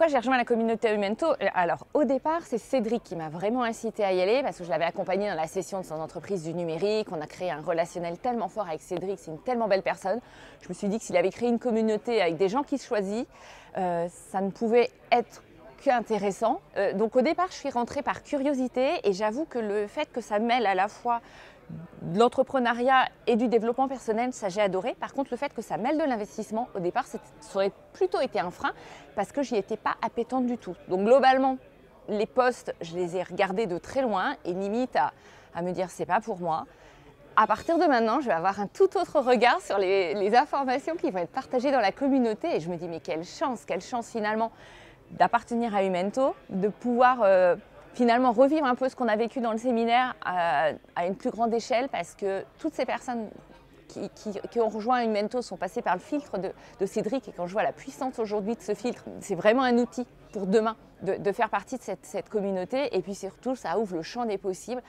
Pourquoi j'ai rejoint la communauté Umento? Alors au départ, c'est Cédric qui m'a vraiment incité à y aller parce que je l'avais accompagné dans la session de son entreprise du numérique. On a créé un relationnel tellement fort avec Cédric, c'est une tellement belle personne. Je me suis dit que s'il avait créé une communauté avec des gens qui se choisissent, ça ne pouvait être qu'intéressant. Donc au départ, je suis rentrée par curiosité et j'avoue que le fait que ça mêle à la fois de l'entrepreneuriat et du développement personnel, ça j'ai adoré. Par contre, le fait que ça mêle de l'investissement, au départ, ça aurait plutôt été un frein parce que j'y étais pas appétente du tout. Donc globalement, les posts, je les ai regardés de très loin et limite à me dire c'est pas pour moi. À partir de maintenant, je vais avoir un tout autre regard sur les informations qui vont être partagées dans la communauté et je me dis mais quelle chance finalement d'appartenir à Umento, de pouvoir finalement revivre un peu ce qu'on a vécu dans le séminaire à une plus grande échelle parce que toutes ces personnes qui ont rejoint Umento sont passées par le filtre de Cédric et quand je vois la puissance aujourd'hui de ce filtre, c'est vraiment un outil pour demain de faire partie de cette communauté et puis surtout ça ouvre le champ des possibles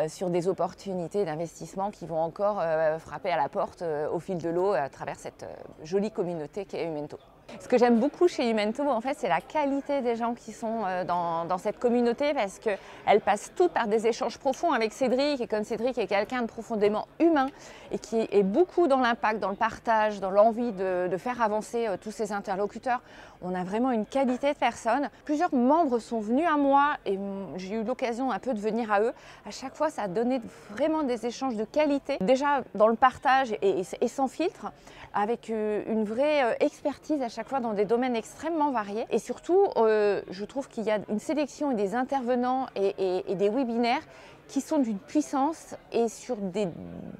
sur des opportunités d'investissement qui vont encore frapper à la porte au fil de l'eau à travers cette jolie communauté qu'est Umento. Ce que j'aime beaucoup chez Umento, en fait, c'est la qualité des gens qui sont dans cette communauté parce qu'elles passent toutes par des échanges profonds avec Cédric. Et comme Cédric est quelqu'un de profondément humain et qui est beaucoup dans l'impact, dans le partage, dans l'envie de faire avancer tous ses interlocuteurs, on a vraiment une qualité de personne. Plusieurs membres sont venus à moi et j'ai eu l'occasion un peu de venir à eux. À chaque fois, ça a donné vraiment des échanges de qualité. Déjà dans le partage et sans filtre, avec une vraie expertise à chaque fois dans des domaines extrêmement variés. Et surtout, je trouve qu'il y a une sélection et des intervenants et des webinaires qui sont d'une puissance et sur des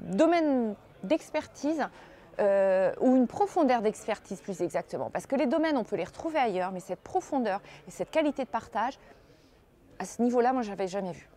domaines d'expertise ou une profondeur d'expertise plus exactement. Parce que les domaines, on peut les retrouver ailleurs, mais cette profondeur et cette qualité de partage, à ce niveau-là, moi, je n'avais jamais vu.